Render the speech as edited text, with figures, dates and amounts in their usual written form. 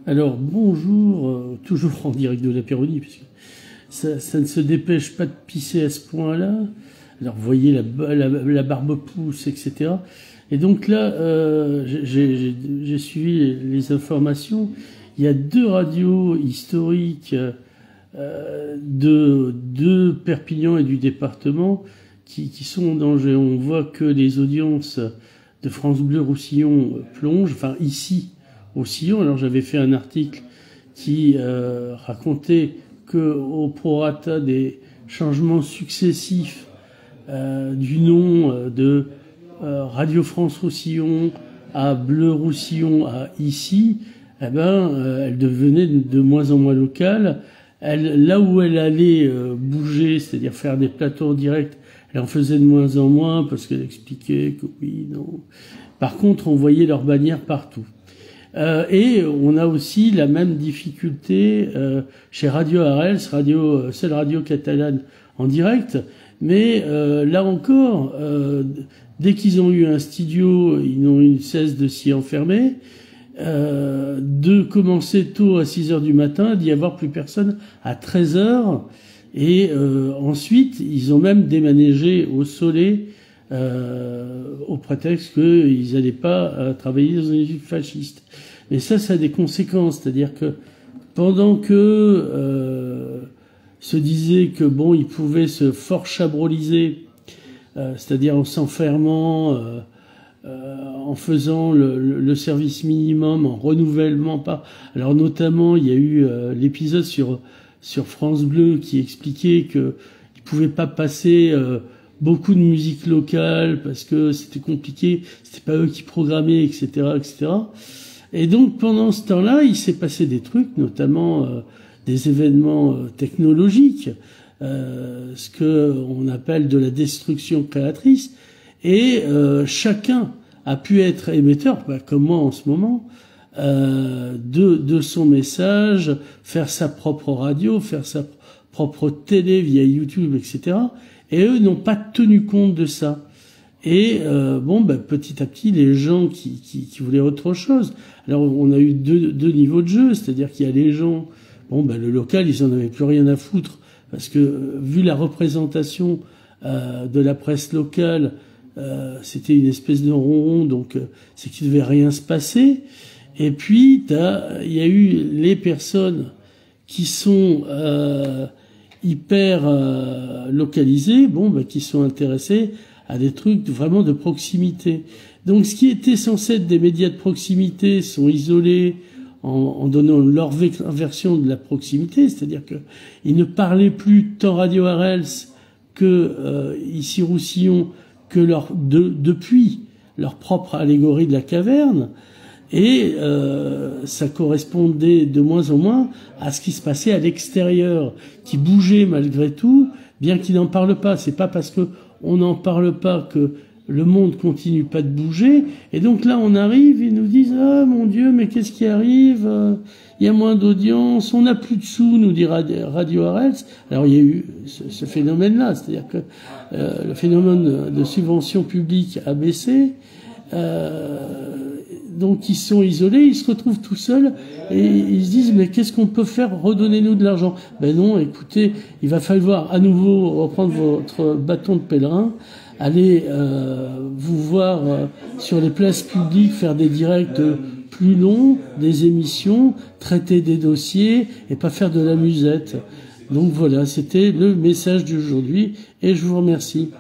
Alors, bonjour, toujours en direct de l'Apéronie, puisque ça ne se dépêche pas de pisser à ce point-là. Alors, vous voyez, la barbe pousse, etc. Et donc là, j'ai suivi les informations. Il y a 2 radios historiques de Perpignan et du département qui sont en danger. On voit que les audiences de France Bleu Roussillon plongent, enfin ici, au Sillon. Alors j'avais fait un article qui racontait que au prorata des changements successifs du nom de Radio France Roussillon à Bleu Roussillon à ici, eh ben, elle devenait de moins en moins locale. Là où elle allait bouger, c'est-à-dire faire des plateaux en direct, elle en faisait de moins en moins parce qu'elle expliquait que oui, non. Par contre, on voyait leurs bannières partout. Et on a aussi la même difficulté chez Radio Arels, seule radio catalane en direct. Mais là encore, dès qu'ils ont eu un studio, ils n'ont eu cesse de s'y enfermer, de commencer tôt à 6 heures du matin, d'y avoir plus personne à 13 heures. Et ensuite, ils ont même déménagé au Soleil au prétexte qu'ils n'allaient pas travailler dans une ville fasciste. Mais ça a des conséquences, c'est-à-dire que pendant que se disait que bon, ils pouvaient se fort chabroliser, c'est-à-dire en s'enfermant, en faisant le service minimum, en renouvellement pas. Alors notamment, il y a eu l'épisode sur France Bleu qui expliquait que ils pouvaient pas passer beaucoup de musique locale parce que c'était compliqué, c'était pas eux qui programmaient, etc., etc. Et donc pendant ce temps-là, il s'est passé des trucs, notamment des événements technologiques, ce que on appelle de la destruction créatrice, et chacun a pu être émetteur, comme moi en ce moment, de son message, faire sa propre radio, faire sa propre télé via YouTube, etc. Et eux n'ont pas tenu compte de ça. Et petit à petit, les gens qui voulaient autre chose. Alors, on a eu deux niveaux de jeu, c'est-à-dire qu'il y a les gens, le local, ils en avaient plus rien à foutre, parce que vu la représentation de la presse locale, c'était une espèce de ronron, donc c'est qu'il devait rien se passer. Et puis, il y a eu les personnes qui sont hyper localisées, qui sont intéressées à des trucs vraiment de proximité. Donc, ce qui était censé être des médias de proximité sont isolés en donnant leur version de la proximité, c'est-à-dire que ils ne parlaient plus tant Radio Arels que ici Roussillon que depuis leur propre allégorie de la caverne. Et ça correspondait de moins en moins à ce qui se passait à l'extérieur, qui bougeait malgré tout, bien qu'ils n'en parlent pas. C'est pas parce que on n'en parle pas que le monde continue pas de bouger. Et donc là, on arrive, ils nous disent « Ah, mon Dieu, mais qu'est-ce qui arrive ? Il y a moins d'audience, on n'a plus de sous, nous dit Radio Arels. » Alors, il y a eu ce phénomène-là, c'est-à-dire que le phénomène de subvention publique a baissé. Donc ils sont isolés, ils se retrouvent tout seuls et ils se disent mais qu'est-ce qu'on peut faire, redonnez-nous de l'argent. Ben non, écoutez, il va falloir à nouveau reprendre votre bâton de pèlerin, aller vous voir sur les places publiques, faire des directs plus longs, des émissions, traiter des dossiers et pas faire de la musette. Donc voilà, c'était le message d'aujourd'hui et je vous remercie.